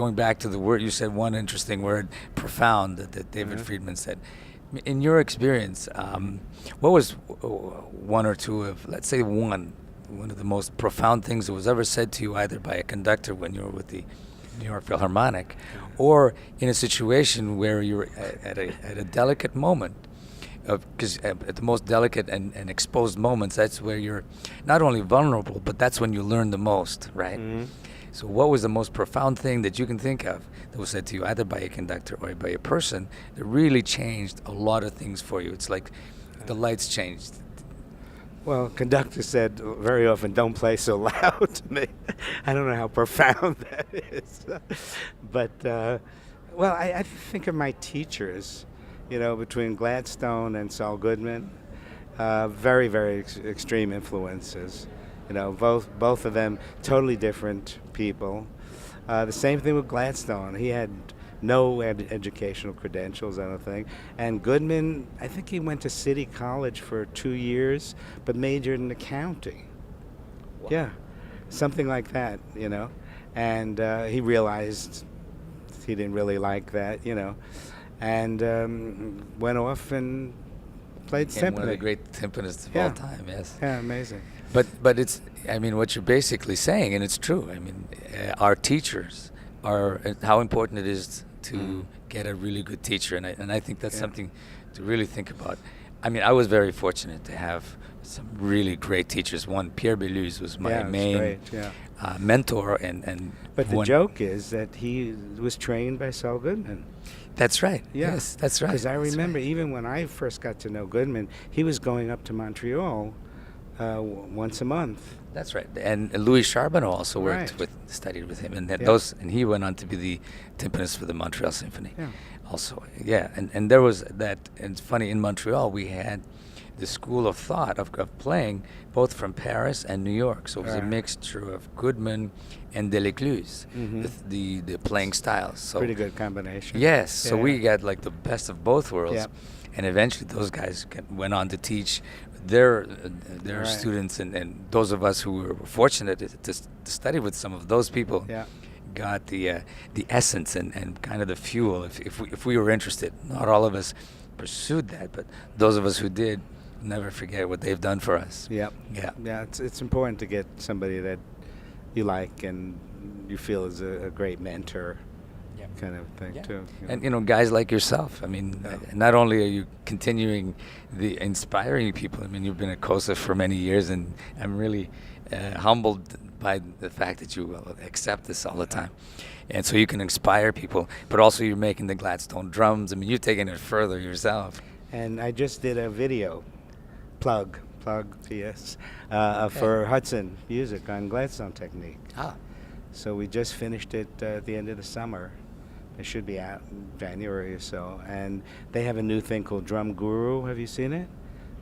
going back to the word, you said one interesting word, profound, that David Friedman said. In your experience, what was one or two of, let's say one of the most profound things that was ever said to you, either by a conductor when you were with the New York Philharmonic, or in a situation where you're at a delicate moment? Because at the most delicate and exposed moments, that's where you're not only vulnerable, but that's when you learn the most, right? Mm-hmm. So what was the most profound thing that you can think of that was said to you, either by a conductor or by a person, that really changed a lot of things for you? It's like the lights changed. Well, conductor said very often, "Don't play so loud" to me. I don't know how profound that is, but well, I think of my teachers, between Gladstone and Saul Goodman, very, very extreme influences. Both of them totally different people. The same thing with Gladstone. He had no educational credentials, I don't think. And Goodman, I think he went to City College for 2 years, but majored in accounting. Wow. Yeah, something like that, And he realized he didn't really like that, and went off and played And one of symphony. the great timpanists of Yeah. all time, yes. Yeah, amazing. But it's, I mean, what you're basically saying, and it's true, I mean, our teachers are, how important it is to get a really good teacher, and I think that's something to really think about. I mean, I was very fortunate to have some really great teachers. One, Pierre Beluse, was my main great, mentor, and But the joke is that he was trained by Saul Goodman. That's right. Yeah. Yes, that's right. Because I That's remember right. even when I first got to know Goodman, he was going up to Montreal once a month. That's right. And Louis Charbonneau also worked Right. studied with him, and that Yeah. and he went on to be the timpanist for the Montreal Symphony. Yeah. Also, yeah, and there was that. And it's funny, in Montreal we had the school of thought of playing both from Paris and New York. So it was a mixture of Goodman and Delecluse, the playing styles. So Pretty good combination. yes, so Yeah. we got like the best of both worlds, Yep. and eventually those guys went on to teach their Right. students, and those of us who were fortunate to study with some of those people Yeah. got the essence and kind of the fuel. If we were interested, not all of us pursued that, but those of us who did, never forget what they've done for us. Yep. Yeah. Yeah, it's important to get somebody that you like and you feel is a great mentor, kind of thing, Yeah. too. And guys like yourself. I mean, not only are you continuing the inspiring people. I mean, you've been at KoSA for many years, and I'm really humbled by the fact that you will accept this all the time. And so you can inspire people, but also you're making the Gladstone drums. I mean, you're taking it further yourself. And I just did a video, plug, PS, for Hudson Music on Gladstone technique. Ah. So we just finished it at the end of the summer. It should be out in January or so. And they have a new thing called Drum Guru. Have you seen it?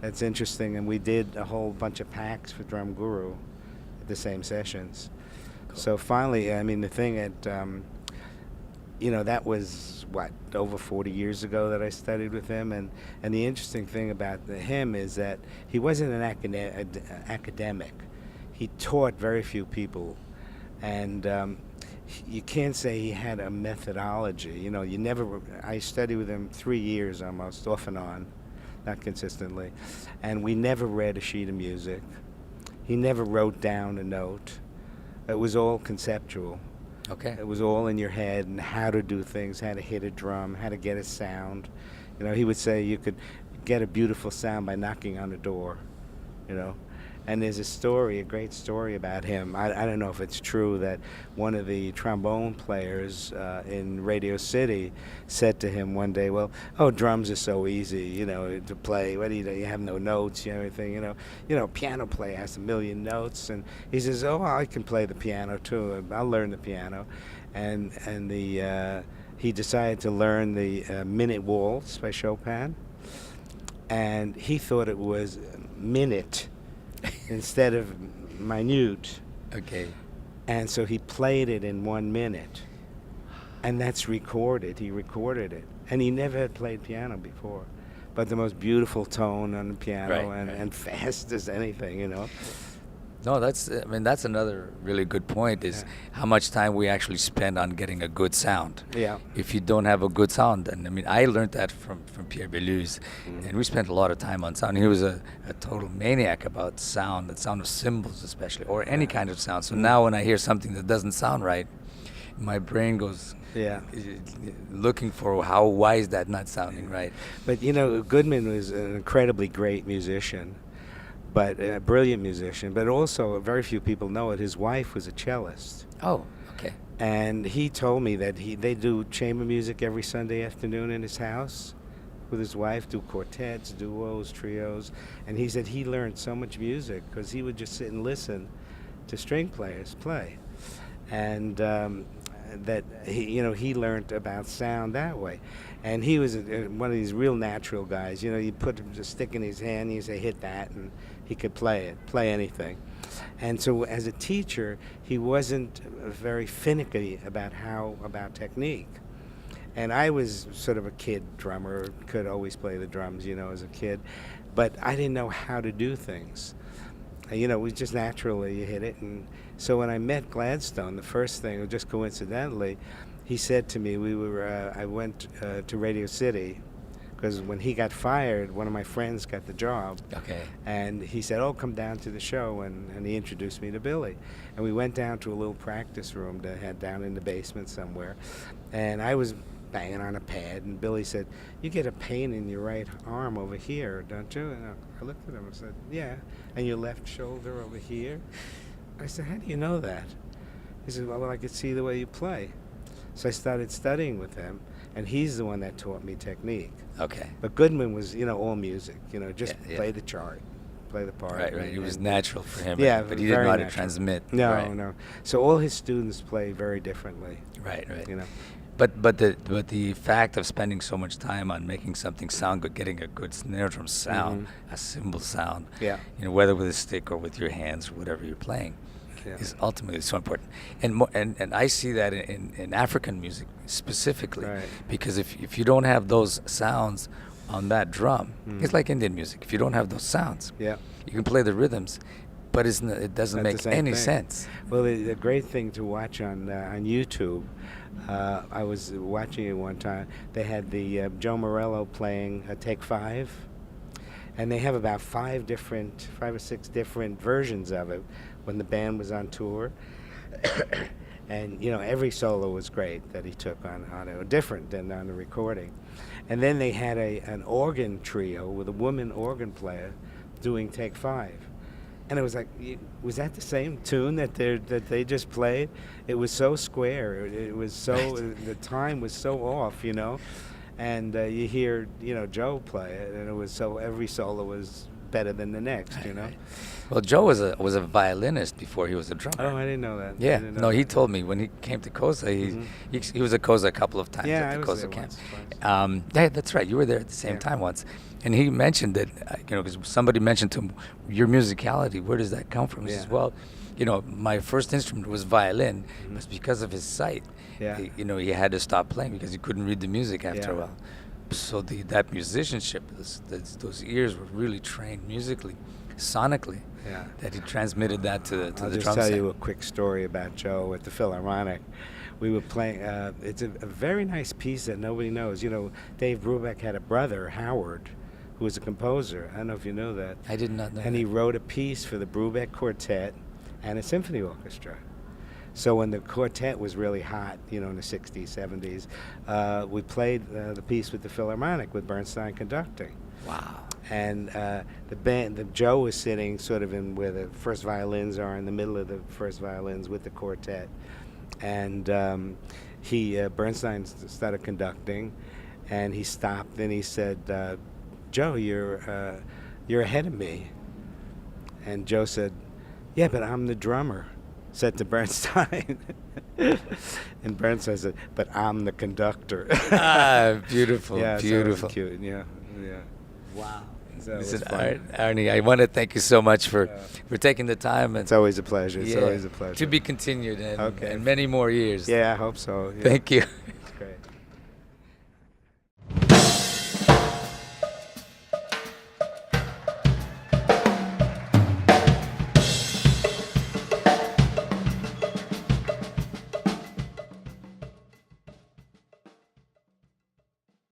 That's interesting. And we did a whole bunch of packs for Drum Guru at the same sessions. Cool. So finally, I mean, the thing at, that was, over 40 years ago that I studied with him. And the interesting thing about him is that he wasn't an academic. He taught very few people. And you can't say he had a methodology. I studied with him 3 years almost, off and on, not consistently. And we never read a sheet of music. He never wrote down a note. It was all conceptual. Okay. It was all in your head, and how to do things, how to hit a drum, how to get a sound. He would say you could get a beautiful sound by knocking on a door, And there's a great story about him. I don't know if it's true, that one of the trombone players in Radio City said to him one day, "Well, drums are so easy, to play. What do you have no notes, everything, piano player has a million notes." And he says, "Oh, I can play the piano too. I'll learn the piano." And he decided to learn the Minute Waltz by Chopin, and he thought it was minute instead of minute. Okay. And so he played it in 1 minute. And that's recorded. He recorded it. And he never had played piano before. But the most beautiful tone on the piano, Right. and fast as anything, No, No, that's another really good point is Yeah. how much time we actually spend on getting a good sound. Yeah. If you don't have a good sound, then I learned that from Pierre Belus, Mm. and we spent a lot of time on sound. He was a total maniac about sound, the sound of cymbals especially, or any kind of sound. So now when I hear something that doesn't sound right, my brain goes Yeah. looking for why is that not sounding right? But Goodman was an incredibly great musician, but a brilliant musician. But also, very few people know it. His wife was a cellist, Oh, okay. and he told me that they do chamber music every Sunday afternoon in his house with his wife. Do quartets, duos, trios, and he said he learned so much music because he would just sit and listen to string players play, and that he learned about sound that way. And he was one of these real natural guys. You put a stick in his hand, you say hit that, and he could play anything. And so as a teacher, he wasn't very finicky about technique. And I was sort of a kid drummer, could always play the drums, as a kid, but I didn't know how to do things. It was just naturally you hit it. And so when I met Gladstone, the first thing, just coincidentally, he said to me, I went to Radio City, because when he got fired, one of my friends got the job. Okay. And he said, "Oh, come down to the show," and he introduced me to Billy. And we went down to a little practice room that had down in the basement somewhere. And I was banging on a pad, and Billy said, "You get a pain in your right arm over here, don't you?" And I looked at him and said, "Yeah." "And your left shoulder over here?" I said, "How do you know that?" He said, "Well, I could see the way you play." So I started studying with him, and he's the one that taught me technique. Okay. But Goodman was, all music, just Yeah. play the chart, play the part. Right. It was natural for him. Yeah, but he didn't very know how to natural. transmit. No, Right. no. So all his students play very differently. Right. You know. But the fact of spending so much time on making something sound good, getting a good snare drum sound, a cymbal sound, Yeah. whether with a stick or with your hands or whatever you're playing, Yeah. is ultimately so important. And I see that in African music specifically, Right. because if you don't have those sounds on that drum, it's like Indian music. If you don't have those sounds, Yeah. you can play the rhythms, but it doesn't Not the make same any thing. sense. Well, the great thing to watch on YouTube, I was watching it one time. They had the Joe Morello playing Take 5, and they have about 5 or 6 different versions of it when the band was on tour. And every solo was great that he took on it, different than on the recording. And then they had an organ trio with a woman organ player doing Take 5. And it was like, was that the same tune that they just played? It was so square. It was so the time was so off, And you hear Joe play it, and it was so every solo was better than the next, Right. Well, Joe was a violinist before he was a drummer. Oh, I didn't know that. Yeah, I didn't know no, he that. told me when he came to KoSA, he was at KoSA a couple of times Yeah, at I the was KoSA there camp. once, twice. Yeah, that's right. You were there at the same Yeah. time once, and he mentioned that because somebody mentioned to him your musicality. Where does that come from? He says, Yeah. well, my first instrument was violin, but because of his sight, Yeah. he had to stop playing because he couldn't read the music after a Yeah. while. So that musicianship, those ears were really trained musically, sonically. Yeah. That he transmitted that to the I'll the just drum tell set. you a quick story about Joe at the Philharmonic. We were playing. It's a very nice piece that nobody knows. Dave Brubeck had a brother, Howard, who was a composer. I don't know if you know that. I did not know. And he wrote a piece for the Brubeck Quartet and a symphony orchestra. So when the quartet was really hot, in the 60s, 70s, we played the piece with the Philharmonic with Bernstein conducting. Wow. And the Joe was sitting sort of in where the first violins are, in the middle of the first violins with the quartet. And Bernstein started conducting, and he stopped and he said, "Joe, you're ahead of me." And Joe said, "Yeah, but I'm the drummer," said to Bernstein. And Bernstein said, "But I'm the conductor." Beautiful, Yeah, so it was beautiful. cute. Yeah. Wow. So it was Listen, fun. Arnie, I want to thank you so much for taking the time and It's always a pleasure. It's yeah, always a pleasure. to be continued and, Okay. and many more years. Yeah, I hope so. Yeah. Thank you.